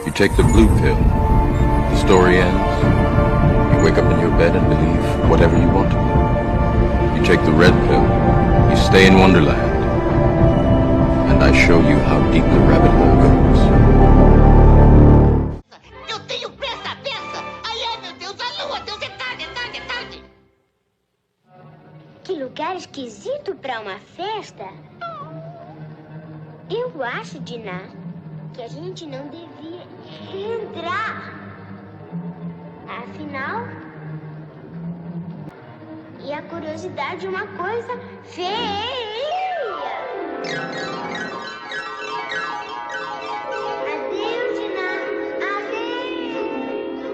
You take the blue pill. The story ends. You wake up in your bed and believe whatever you want to. You take the red pill. You stay in Wonderland. And I show you how deep the rabbit hole goes. Eu tenho pressa, peça! Ai, meu Deus, a lua, Deus, é tarde, é tarde, é tarde! Que lugar esquisito para uma festa. Eu acho, Dinah, que a gente não devia entrar. Afinal, e a curiosidade é uma coisa feia. Adeus, Dinah. Adeus.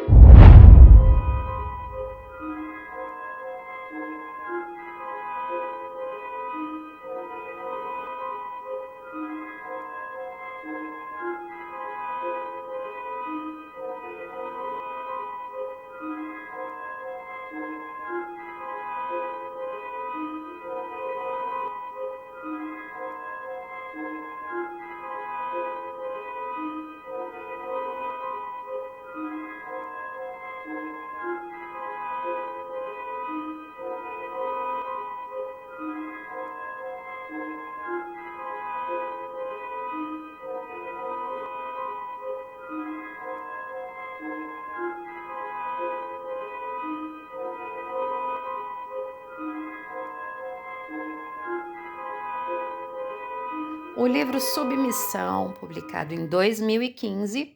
O livro Submissão, publicado em 2015,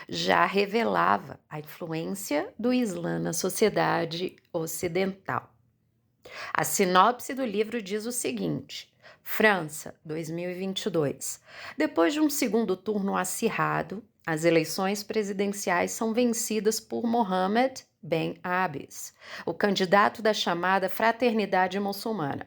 já revelava a influência do Islã na sociedade ocidental. A sinopse do livro diz o seguinte: França, 2022. Depois de um segundo turno acirrado, as eleições presidenciais são vencidas por Mohammed Ben Abbas, o candidato da chamada Fraternidade Muçulmana.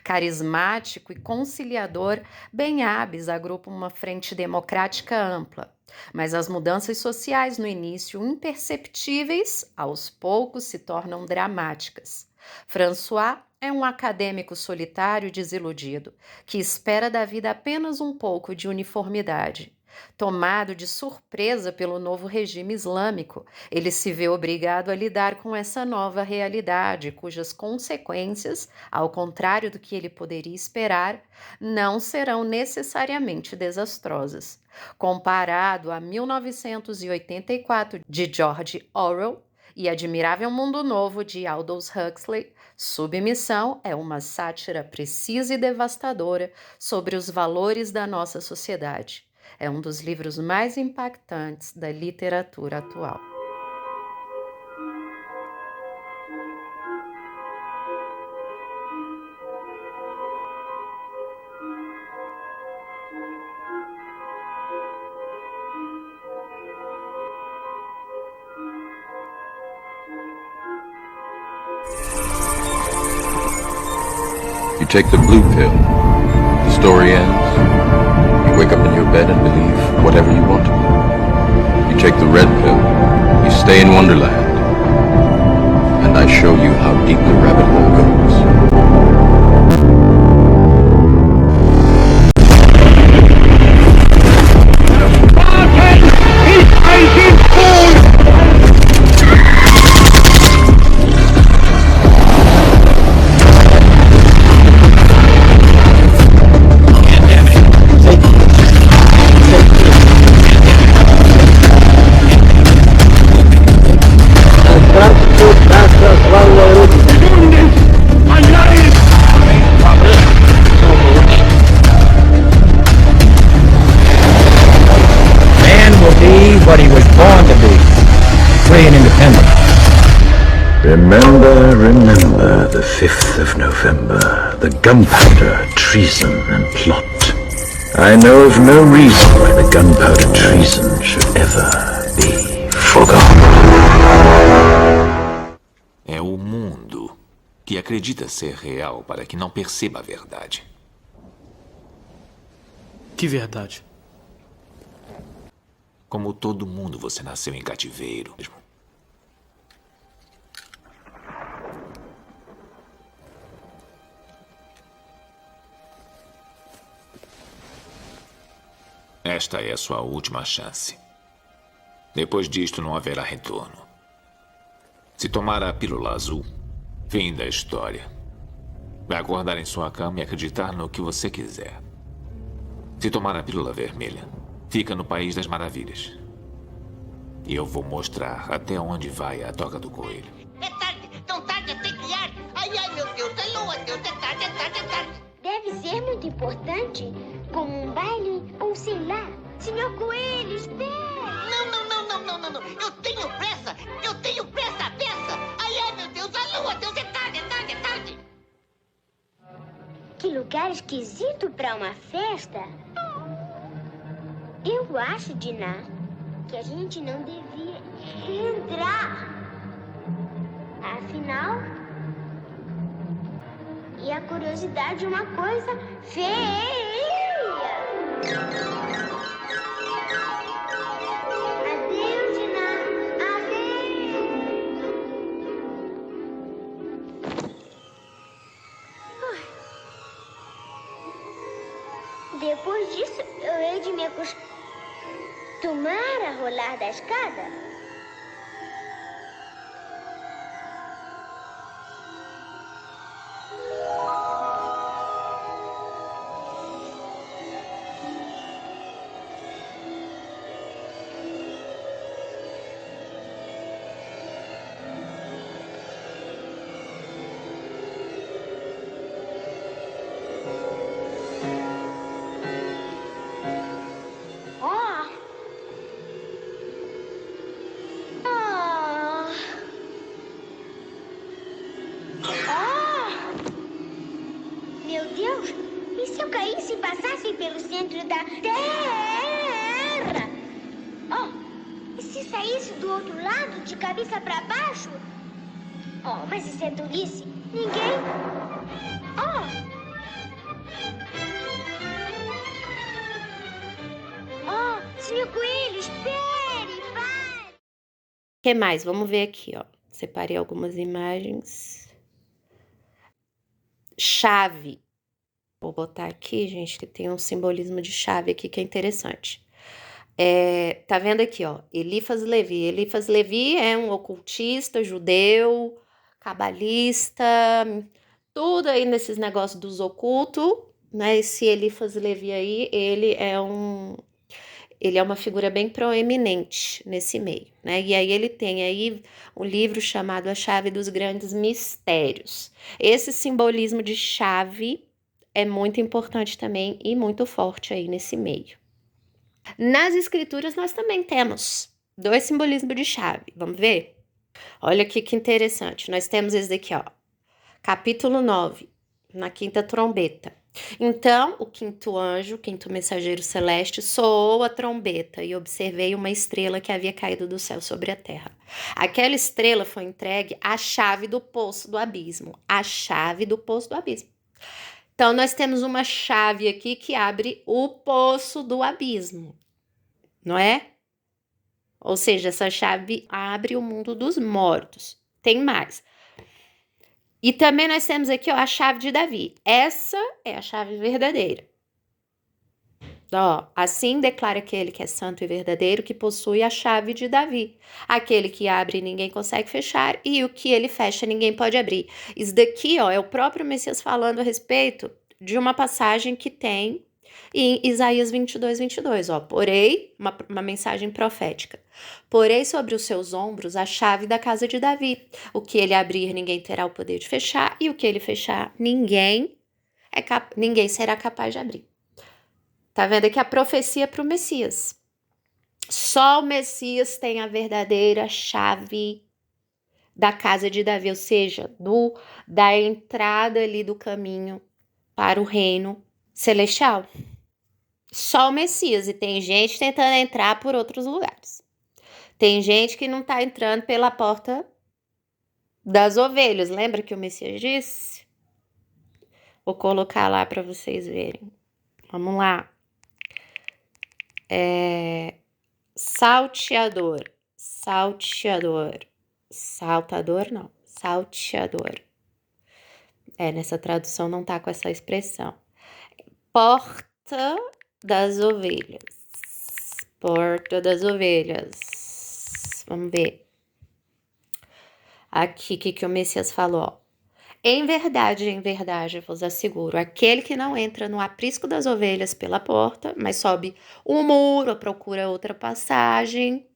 Carismático e conciliador, Ben Abbas agrupa uma frente democrática ampla, mas as mudanças sociais no início, imperceptíveis, aos poucos se tornam dramáticas. François é um acadêmico solitário e desiludido, que espera da vida apenas um pouco de uniformidade. Tomado de surpresa pelo novo regime islâmico, ele se vê obrigado a lidar com essa nova realidade, cujas consequências, ao contrário do que ele poderia esperar, não serão necessariamente desastrosas. Comparado a 1984 de George Orwell e Admirável Mundo Novo de Aldous Huxley, Submissão é uma sátira precisa e devastadora sobre os valores da nossa sociedade. É um dos livros mais impactantes da literatura atual. You take the blue pill. The story ends. You wake up in your bed and believe whatever you want to. You take the red pill. You stay in Wonderland. And I show you how deep the rabbit hole goes. What he was born to be, free and independent. Remember the 5th of November, the gunpowder, treason and plot. I know of no reason why the gunpowder treason should ever be forgotten. É o mundo que acredita ser real para que não perceba a verdade. Que verdade? Como todo mundo, você nasceu em cativeiro. Esta é a sua última chance. Depois disto, não haverá retorno. Se tomar a pílula azul, fim da história. Vai acordar em sua cama e acreditar no que você quiser. Se tomar a pílula vermelha, fica no País das Maravilhas. E eu vou mostrar até onde vai a toca do coelho. É tarde, tão tarde até criar. Ai, ai, meu Deus, a lua, Deus, é tarde, é tarde, é tarde. Deve ser muito importante, como um baile ou sei lá. Senhor Coelho, espere! Não, não, não, não, não, não, não. Eu tenho pressa, peça. Ai, ai, meu Deus, a lua, Deus, é tarde, é tarde, é tarde. Que lugar esquisito para uma festa. Eu acho, Dinah, que a gente não devia entrar. Afinal, e a curiosidade é uma coisa feia. Adeus, Dinah. Adeus. Depois disso, eu hei de me acostumar a rolar da escada. Oh! Oh! Oh! Meu Deus! E se eu caísse e passasse pelo centro da Terra? Oh! E se saísse do outro lado, de cabeça para baixo? Oh, mas isso é tolice. Ninguém... Oh! Oh, Senhor Coelho, espere, vai! O que mais? Vamos ver aqui, ó. Separei algumas imagens. Chave. Vou botar aqui, gente, que tem um simbolismo de chave aqui que é interessante. Tá vendo aqui, ó? Eliphas Levi. Eliphas Levi é um ocultista judeu, cabalista, tudo aí nesses negócios dos ocultos, né? Esse Eliphas Levi aí, ele é uma figura bem proeminente nesse meio, né? E aí ele tem aí um livro chamado A Chave dos Grandes Mistérios. Esse simbolismo de chave é muito importante também e muito forte aí nesse meio. Nas escrituras nós também temos 2 simbolismos de chave. Vamos ver? Olha aqui que interessante. Nós temos esse daqui, ó. Capítulo 9, na 5ª trombeta. Então, o 5º anjo, o 5º mensageiro celeste, soou a trombeta e observei uma estrela que havia caído do céu sobre a terra. Aquela estrela foi entregue à chave do poço do abismo. A chave do poço do abismo. Então, nós temos uma chave aqui que abre o poço do abismo, não é? Ou seja, essa chave abre o mundo dos mortos. Tem mais. E também nós temos aqui, ó, a chave de Davi. Essa é a chave verdadeira. Ó, assim declara aquele que é santo e verdadeiro, que possui a chave de Davi. Aquele que abre ninguém consegue fechar, e o que ele fecha ninguém pode abrir. Isso daqui, ó, é o próprio Messias falando a respeito de uma passagem que tem em Isaías 22:22, ó. Porei, uma mensagem profética. Porei sobre os seus ombros a chave da casa de Davi. O que ele abrir ninguém terá o poder de fechar, e o que ele fechar ninguém será capaz de abrir. Tá vendo aqui a profecia para o Messias. Só o Messias tem a verdadeira chave da casa de Davi, ou seja, da entrada ali do caminho para o reino celestial. Só o Messias. E tem gente tentando entrar por outros lugares. Tem gente que não está entrando pela porta das ovelhas. Lembra que o Messias disse? Vou colocar lá para vocês verem. Vamos lá. Salteador. Saltador não. Salteador. Nessa tradução não tá com essa expressão. Porta das ovelhas. Porta das ovelhas. Vamos ver aqui o que o Messias falou, ó. Em verdade, vos asseguro, aquele que não entra no aprisco das ovelhas pela porta, mas sobe o muro, procura outra passagem,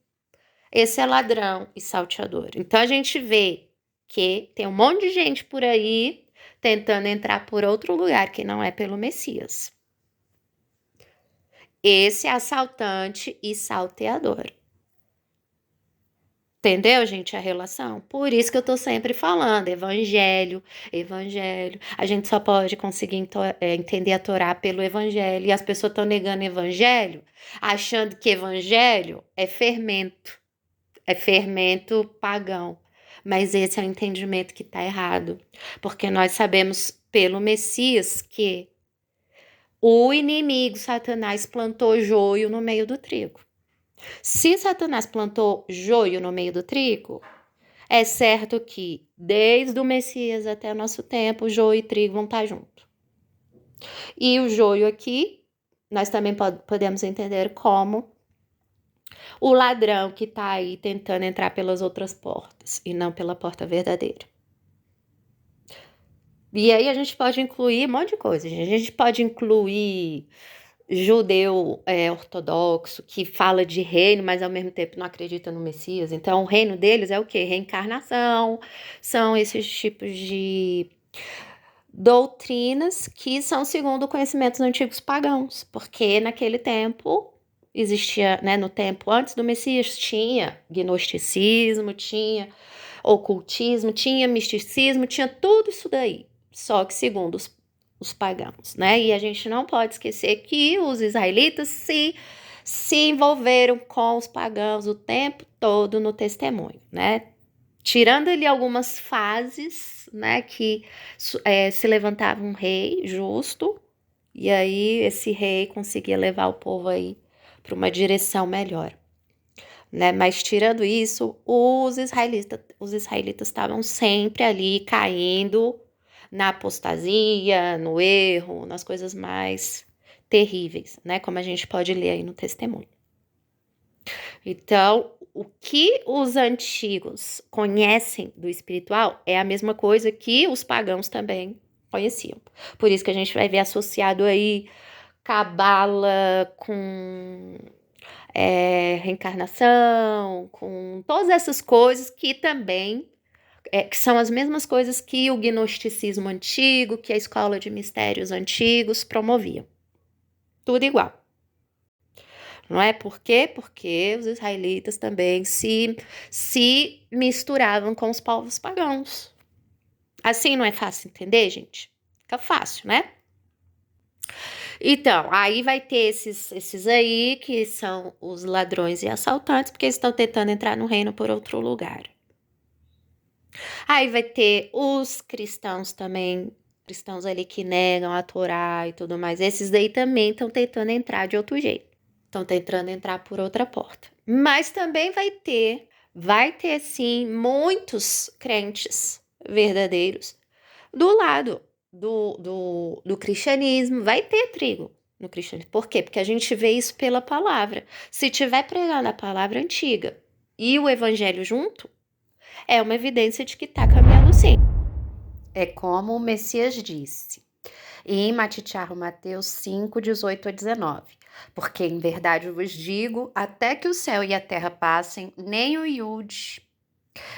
esse é ladrão e salteador. Então a gente vê que tem um monte de gente por aí tentando entrar por outro lugar que não é pelo Messias. Esse é assaltante e salteador. Entendeu, gente, a relação? Por isso que eu tô sempre falando, evangelho. A gente só pode conseguir entender a Torá pelo evangelho. E as pessoas estão negando evangelho, achando que evangelho é fermento pagão. Mas esse é o entendimento que está errado. Porque nós sabemos pelo Messias que o inimigo, Satanás, plantou joio no meio do trigo. Se Satanás plantou joio no meio do trigo, é certo que desde o Messias até o nosso tempo, joio e trigo vão estar juntos. E o joio aqui, nós também podemos entender como o ladrão que está aí tentando entrar pelas outras portas e não pela porta verdadeira. E aí a gente pode incluir um monte de coisa. A gente pode incluir judeu ortodoxo, que fala de reino, mas ao mesmo tempo não acredita no Messias. Então, o reino deles é o quê? Reencarnação. São esses tipos de doutrinas que são segundo conhecimentos antigos pagãos, porque naquele tempo existia, né, no tempo antes do Messias, tinha gnosticismo, tinha ocultismo, tinha misticismo, tinha tudo isso daí, só que segundo os pagãos, né? E a gente não pode esquecer que os israelitas se envolveram com os pagãos o tempo todo no testemunho, né? Tirando ali algumas fases, né, que se levantava um rei justo, e aí esse rei conseguia levar o povo aí para uma direção melhor, né? Mas tirando isso, os israelitas estavam sempre ali caindo na apostasia, no erro, nas coisas mais terríveis, né? Como a gente pode ler aí no testemunho. Então, o que os antigos conhecem do espiritual é a mesma coisa que os pagãos também conheciam. Por isso que a gente vai ver associado aí cabala com reencarnação, com todas essas coisas que também que são as mesmas coisas que o gnosticismo antigo, que a escola de mistérios antigos promoviam. Tudo igual. Não é por quê? Porque os israelitas também se misturavam com os povos pagãos. Assim não é fácil entender, gente? Fica fácil, né? Então, aí vai ter esses aí que são os ladrões e assaltantes, porque eles estão tentando entrar no reino por outro lugar. Aí vai ter os cristãos também, cristãos ali que negam a Torá e tudo mais. Esses daí também estão tentando entrar de outro jeito. Estão tentando entrar por outra porta. Mas também vai ter sim muitos crentes verdadeiros do lado do cristianismo. Vai ter trigo no cristianismo. Por quê? Porque a gente vê isso pela palavra. Se tiver pregando a palavra antiga e o evangelho junto, é uma evidência de que está caminhando sim. É como o Messias disse em Mateus 5, 18 a 19. Porque em verdade eu vos digo, até que o céu e a terra passem, nem o Yud,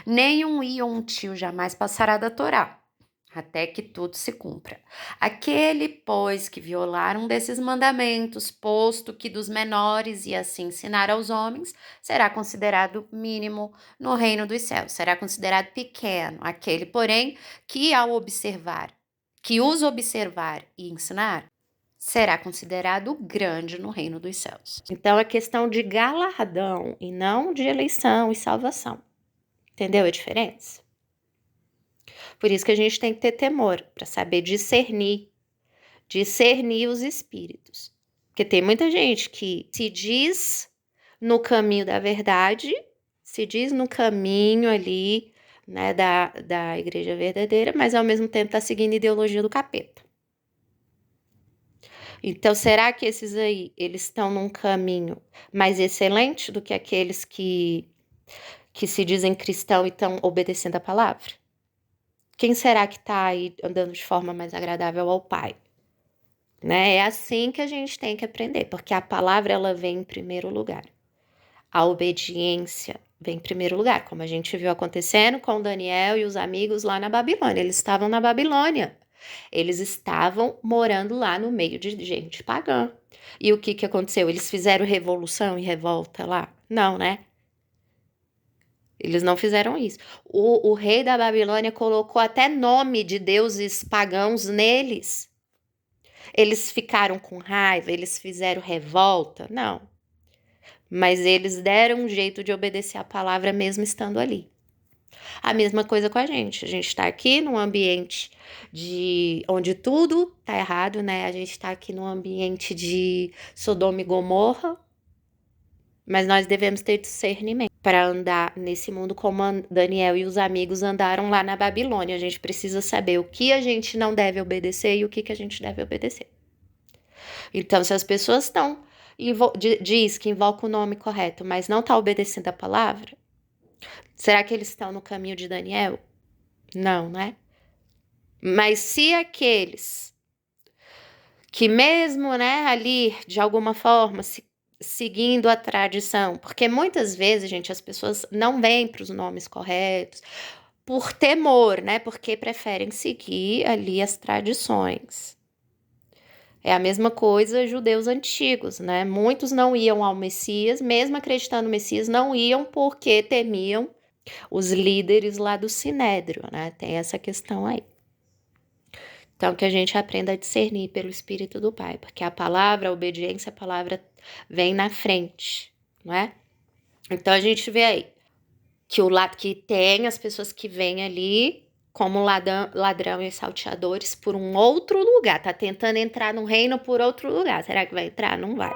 nem um I ou um tio jamais passará da Torá, até que tudo se cumpra. Aquele, pois, que violar um desses mandamentos, posto que dos menores e assim ensinar aos homens, será considerado mínimo no reino dos céus, será considerado pequeno. Aquele, porém, que os observar e ensinar, será considerado grande no reino dos céus. Então, é questão de galardão e não de eleição e salvação. Entendeu a diferença? Por isso que a gente tem que ter temor, para saber discernir os espíritos. Porque tem muita gente que se diz no caminho da verdade, se diz no caminho ali, né, da igreja verdadeira, mas ao mesmo tempo está seguindo a ideologia do capeta. Então, será que esses aí, eles estão num caminho mais excelente do que aqueles que que se dizem cristão e estão obedecendo a palavra? Quem será que está aí andando de forma mais agradável ao Pai? Né? É assim que a gente tem que aprender, porque a palavra ela vem em primeiro lugar. A obediência vem em primeiro lugar, como a gente viu acontecendo com Daniel e os amigos lá na Babilônia. Eles estavam na Babilônia. Eles estavam morando lá no meio de gente pagã. E o que aconteceu? Eles fizeram revolução e revolta lá? Não, né? Eles não fizeram isso. O rei da Babilônia colocou até nome de deuses pagãos neles. Eles ficaram com raiva, eles fizeram revolta? Não. Mas eles deram um jeito de obedecer a palavra mesmo estando ali. A mesma coisa com a gente. A gente está aqui num ambiente onde tudo está errado, né? A gente está aqui num ambiente de Sodoma e Gomorra, mas nós devemos ter discernimento para andar nesse mundo como Daniel e os amigos andaram lá na Babilônia. A gente precisa saber o que a gente não deve obedecer e o que a gente deve obedecer. Então, se as pessoas estão diz que invoca o nome correto, mas não está obedecendo a palavra, será que eles estão no caminho de Daniel? Não, né? Mas se aqueles que mesmo, né, ali, de alguma forma, seguindo a tradição, porque muitas vezes, gente, as pessoas não vêm para os nomes corretos por temor, né? Porque preferem seguir ali as tradições. É a mesma coisa judeus antigos, né? Muitos não iam ao Messias, mesmo acreditando no Messias, não iam porque temiam os líderes lá do Sinédrio, né? Tem essa questão aí. Então, que a gente aprenda a discernir pelo Espírito do Pai, porque a palavra, a obediência, a palavra vem na frente, não é? Então, a gente vê aí que o lado que tem as pessoas que vêm ali como ladrão e salteadores por um outro lugar, tá tentando entrar no reino por outro lugar. Será que vai entrar? Não vai.